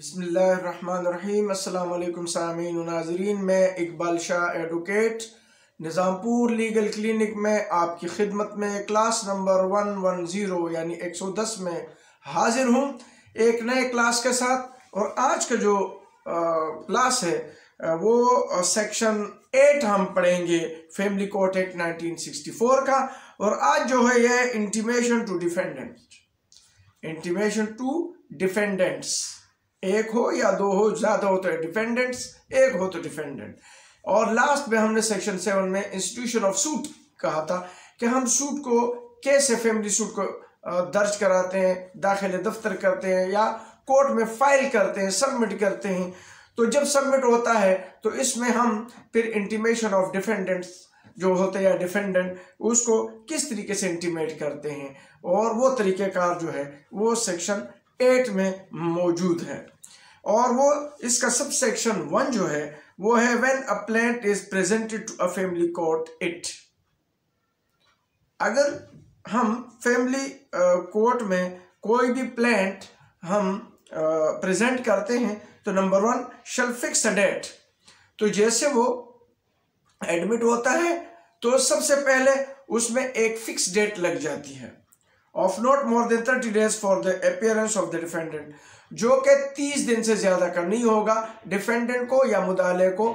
बिस्मिल्लाहिर्रहमानिर्रहीम। अस्सलाम वालेकुम सामीन व नाज़रीन। मैं Iqbal Shah advocate Nizampur legal clinic में आपकी खिदमत में क्लास नंबर 110 यानी 110 में हाजिर हूँ एक नए क्लास के साथ। और आज का जो क्लास है वो सेक्शन 8 हम पढ़ेंगे फैमिली कोर्ट एक्ट 1964 का। और आज जो है यह इंटीमेशन टू डिफेंडेंट्स, एक हो या दो हो, ज्यादा हो तो डिफेंडेंट्स, एक हो तो डिफेंडेंट। और लास्ट में हमने सेक्शन 7 में इंस्टीट्यूशन ऑफ सूट कहा था कि हम सूट को कैसे, फैमिली सूट को दर्ज कराते हैं, दाखिल दफ्तर करते हैं या कोर्ट में फाइल करते हैं, सबमिट करते हैं। तो जब सबमिट होता है तो इसमें हम फिर इंटीमेशन ऑफ डिफेंडेंट्स जो होते हैं या डिफेंडेंट, उसको किस तरीके से इंटीमेट करते हैं, और वो तरीक़ेकार जो है वो सेक्शन 8 में मौजूद है। और वो इसका सब सेक्शन 1 जो है वो है when a plaint is presented to a family court it. अगर हम फैमिली कोर्ट में कोई भी प्लेंट हम प्रेजेंट करते हैं तो number 1 shell fix a date. तो जैसे वो एडमिट होता है तो सबसे पहले उसमें एक फिक्स डेट लग जाती है of not more than 30 days for the appearance of the defendant, जो कि 30 दिन से ज्यादा का नहीं होगा डिफेंडेंट को या मुदाले को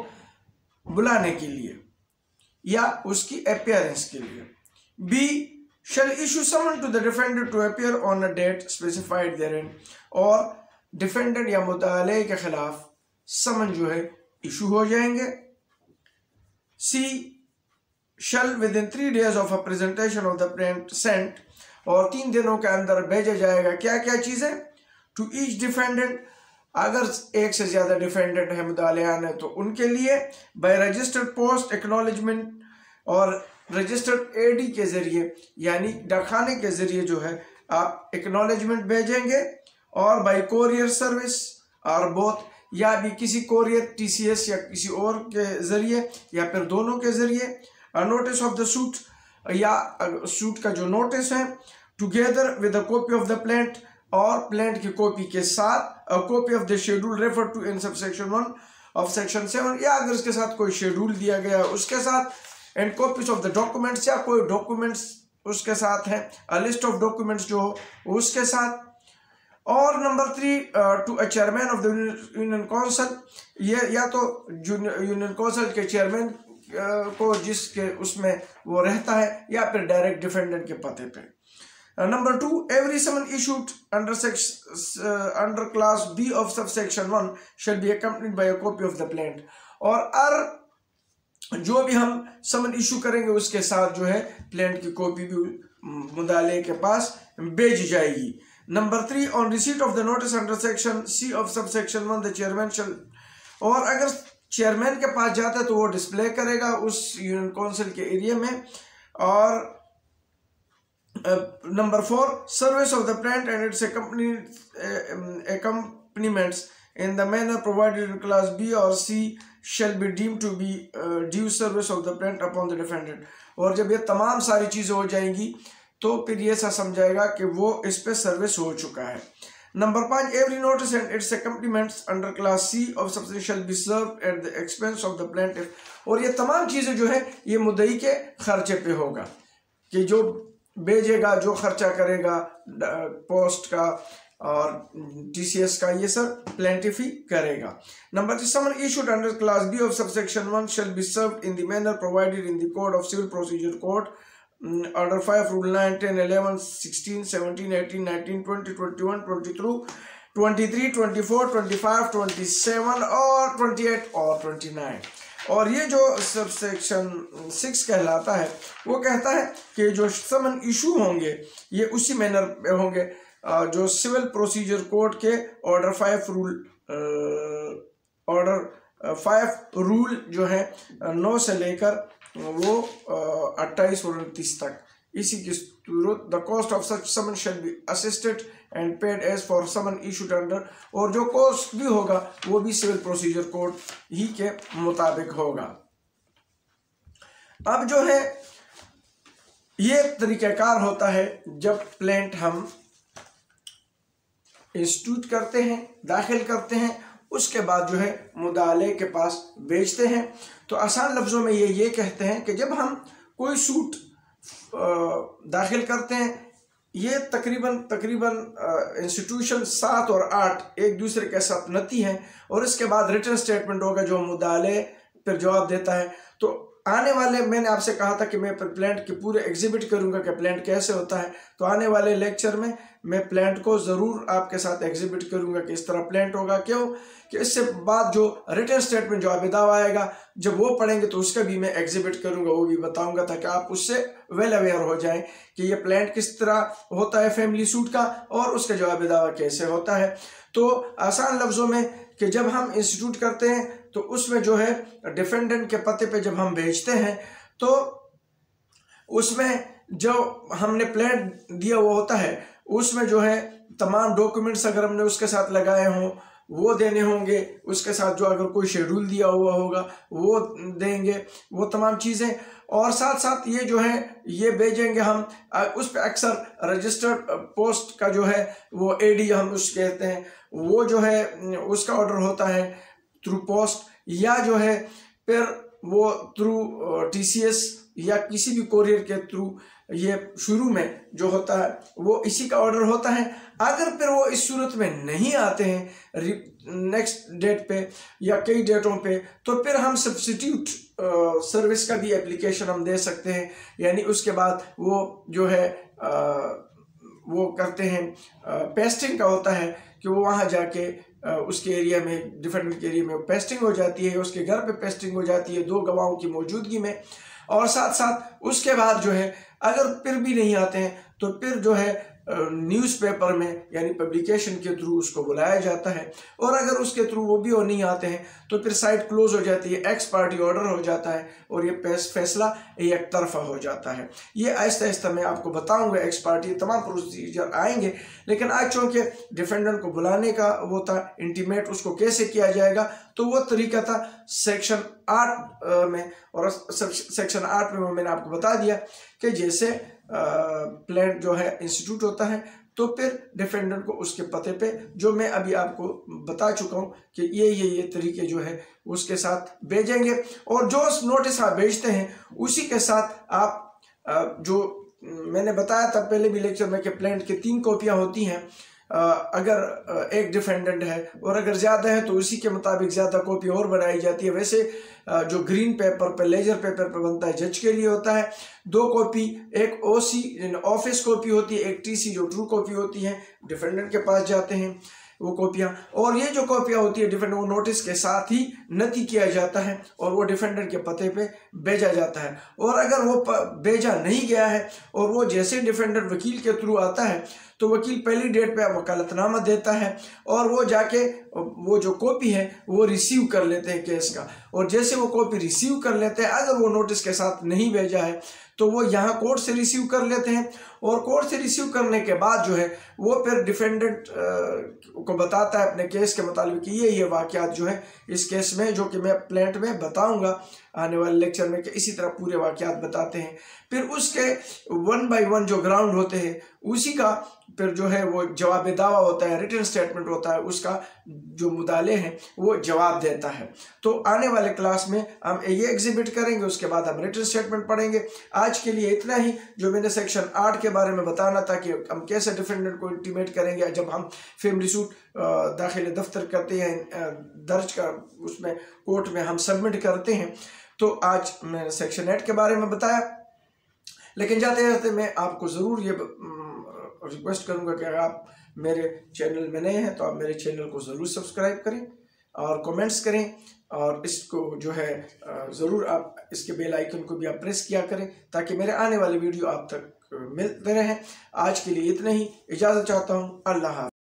बुलाने के लिए या उसकी अपीयरेंस के लिए। B shall issue summon to the defendant to appear on a date specified therein, और डिफेंडेंट या मुदाले के खिलाफ समन जो है इशू हो जाएंगे। C shall within 3 days of a presentation of the plaint sent, और 3 दिनों के अंदर भेजा जाएगा क्या क्या चीजें टू ईच डिफेंडेंट। अगर एक से ज्यादा डिफेंडेंट है मुदालियान है तो उनके लिए बाय रजिस्टर्ड पोस्ट एक्नॉलेजमेंट, और रजिस्टर्ड एडी के जरिए यानी डाकखाने के जरिए जो है आप एक्नॉलेजमेंट भेजेंगे, और बाय कोरियर सर्विस और बोथ, या भी किसी कोरियर टीसीएस या किसी और के जरिए या फिर दोनों के जरिए। नोटिस ऑफ द सूट, या सूट का जो नोटिस है together with a copy of the plaint, और प्लेंट की कॉपी के साथ a copy of the schedule refer to in subsection 1 of section 7, या अगर इसके साथ कोई शेड्यूल दिया गया है उसके साथ, and copies of the documents, या कोई डॉक्यूमेंट्स उसके साथ है, अ लिस्ट ऑफ डॉक्यूमेंट्स जो हो उसके साथ। और number 3 to a chairman of the union council, ये या तो यूनियन काउंसिल के चेयरमैन को जिसके उसमें वो रहता है, या फिर डायरेक्ट डिफेंडेंट के पते पे। Number 2 every summon issued under clause B of subsection 1 shall be accompanied by a copy of the plaint, और जो भी हम समन इशू करेंगे उसके साथ जो है प्लेंट की कॉपी भी मुदाले के पास भेजी जाएगी। Number 3 on receipt of the notice under section C of subsection 1 the chairman shall, और अगर चेयरमैन के पास जाता है तो वो डिस्प्ले करेगा उस यूनियन काउंसिल के एरिया में। और number 4 service of the plaint and it's accompaniments in the manner provided in class B or C shall be deemed to be due service of the plant upon the defendant। और जब ये तमाम सारी चीजें हो जाएंगी तो फिर ये ऐसा समझाएगा कि वो इस पे सर्विस हो चुका है। Number 5 every notice and it's accompaniments under class C of subsection shall be served at the expense of the plaintiff, और ये तमाम चीजें जो है ये मुद्दई के खर्चे पे होगा, कि जो भेजेगा, जो खर्चा करेगा पोस्ट का और टीसीएस का, ये सब प्लेंटिफ ही करेगा। Number 6 summon issued under clause B of subsection 1 shall be served in the manner provided in the code of civil procedure code order 5 rule 9 10 11 16 17 18 19 20 21 22 23 24 25 27 और 28 और 29। और ये जो सबसेक्शन 6 कहलाता है वो कहता है कि जो समन इशू होंगे ये उसी मैनर पे होंगे जो सिविल प्रोसीजर कोड के ऑर्डर 5 रूल जो है 9 से लेकर वो 28 और 29 तक, इसी की सूरत the cost of such summon shall be assisted and paid as for summon issued under, और जो कॉस्ट भी होगा वो भी सिविल प्रोसीजर कोड ही के मुताबिक होगा। अब जो है ये तरीक़ाकार होता है जब प्लेंट हम इंस्टीट्यूट करते हैं, दाखिल करते हैं, उसके बाद जो है मुदाले के पास भेजते हैं। तो आसान लफ्ज़ों में ये कहते हैं कि जब हम कोई सूट दाखिल करते हैं, ये तकरीबन इंस्टीट्यूशन 7 और 8 एक दूसरे के साथ नती हैं, और इसके बाद रिटन स्टेटमेंट होगा जो मुदाले पर जवाब देता है। तो आने वाले, मैंने आपसे कहा था कि मैं प्लांट के पूरे एग्जिबिट करूंगा कि प्लांट कैसे होता है, तो आने वाले लेक्चर में मैं प्लांट को ज़रूर आपके साथ एग्जिबिट करूंगा कि इस तरह प्लांट होगा। क्यों कि इससे बाद जो रिटन स्टेटमेंट जवाब दावा आएगा, जब वो पढ़ेंगे तो उसका भी मैं एग्जिबिट करूंगा, वो भी बताऊंगा, ताकि आप उससे वेल अवेयर हो जाएं कि ये प्लांट किस तरह होता है फैमिली सूट का, और उसका जवाब दावा कैसे होता है। तो आसान लफ्ज़ों में कि जब हम इंस्टीट्यूट करते हैं तो उसमें जो है डिफेंडेंट के पते पे जब हम भेजते हैं, तो उसमें जो हमने प्लान दिया वो होता है, उसमें जो है तमाम डॉक्यूमेंट्स अगर हमने उसके साथ लगाए हों वो देने होंगे, उसके साथ जो अगर कोई शेड्यूल दिया हुआ होगा वो देंगे, वो तमाम चीज़ें। और साथ साथ ये जो है ये भेजेंगे हम उस पर अक्सर रजिस्टर्ड पोस्ट का जो है वो एडी हम उसको कहते हैं, वो जो है उसका ऑर्डर होता है थ्रू पोस्ट, या जो है फिर वो थ्रू टीसीएस या किसी भी कोरियर के थ्रू, ये शुरू में जो होता है वो इसी का ऑर्डर होता है। अगर फिर वो इस सूरत में नहीं आते हैं नेक्स्ट डेट पे या कई डेटों पे, तो फिर हम सब्स्टिट्यूट सर्विस का भी एप्लीकेशन हम दे सकते हैं। यानी उसके बाद वो जो है वो करते हैं, पेस्टिंग का होता है कि वो वहाँ जाके उसके एरिया में, डिफेंडेंट के एरिया में पेस्टिंग हो जाती है, उसके घर पे पेस्टिंग हो जाती है 2 गवाहों की मौजूदगी में। और साथ साथ उसके बाद जो है अगर फिर भी नहीं आते हैं तो फिर जो है न्यूज़पेपर में यानी पब्लिकेशन के थ्रू उसको बुलाया जाता है, और अगर उसके थ्रू वो भी नहीं आते हैं तो फिर साइट क्लोज हो जाती है, एक्स पार्टी ऑर्डर हो जाता है, और ये फैसला एक तरफा हो जाता है। ये आहिस्ता आहिस्ता मैं आपको बताऊंगा, एक्स पार्टी तमाम प्रोसीजर आएंगे। लेकिन आज चूँकि डिफेंडेंट को बुलाने का वो था इंटीमेट, उसको कैसे किया जाएगा, तो वो तरीका था सेक्शन 8 में, और सेक्शन 8 में मैंने आपको बता दिया कि जैसे प्लांट जो है इंस्टीट्यूट होता है, तो फिर डिफेंडेंट को उसके पते पे, जो मैं अभी आपको बता चुका हूँ कि ये तरीके जो है उसके साथ भेजेंगे। और जो नोटिस आप भेजते हैं उसी के साथ आप जो मैंने बताया था पहले भी लेक्चर में कि प्लांट की 3 कॉपियाँ होती हैं। अगर एक डिफेंडेंट है और अगर ज़्यादा है तो उसी के मुताबिक ज़्यादा कॉपी और बनाई जाती है। वैसे जो ग्रीन पेपर पर, लेजर पेपर पर बनता है, जज के लिए होता है 2 कॉपी, एक ओसी ऑफिस कॉपी होती है, एक टीसी जो ट्रू कॉपी होती है, डिफेंडेंट के पास जाते हैं वो कॉपियाँ। और ये जो कॉपियाँ होती है डिफेंडेंट, वो नोटिस के साथ ही नती किया जाता है और वो डिफेंडेंट के पते पे भेजा जाता है। और अगर वो भेजा नहीं गया है और वो जैसे डिफेंडेंट वकील के थ्रू आता है तो वकील पहली डेट पे वकालतनामा देता है और वो जाके वो जो कॉपी है वो रिसीव कर लेते हैं केस का। और जैसे वो कॉपी रिसीव कर लेते हैं, अगर वो नोटिस के साथ नहीं भेजा है तो वो यहाँ कोर्ट से रिसीव कर लेते हैं। और कोर्ट से रिसीव करने के बाद जो है वो फिर डिफेंडेंट को बताता है अपने केस के मुताबिक कि ये वाक़यात जो है इस केस में, जो कि मैं प्लांट में बताऊंगा आने वाले लेक्चर में कि इसी तरह पूरे वाक़यात बताते हैं। फिर उसके 1 बाय 1 जो ग्राउंड होते हैं उसी का फिर जो है वो जवाब दावा होता है, रिटन स्टेटमेंट होता है, उसका जो मुदाले हैं वो जवाब देता है। तो आने वाले क्लास में हम ये एग्जिबिट करेंगे, उसके बाद हम रिटन स्टेटमेंट पढ़ेंगे। आज के लिए इतना ही, जो मैंने सेक्शन 8 के बारे में बताना था कि हम कैसे डिफेंडेंट को इंटीमेट करेंगे जब हम फैमिली सूट दाखिल दफ्तर करते हैं, दर्ज का उसमें कोर्ट में हम सबमिट करते हैं। तो आज मैंने सेक्शन 8 के बारे में बताया। लेकिन जाते जाते मैं आपको ज़रूर ये रिक्वेस्ट करूंगा कि अगर आप मेरे चैनल में नए हैं तो आप मेरे चैनल को ज़रूर सब्सक्राइब करें और कमेंट्स करें, और इसको जो है ज़रूर आप इसके बेल आइकन को भी आप प्रेस किया करें ताकि मेरे आने वाले वीडियो आप तक मिलते रहें। आज के लिए इतना ही, इजाज़त चाहता हूँ। अल्लाह हाफ़िज़।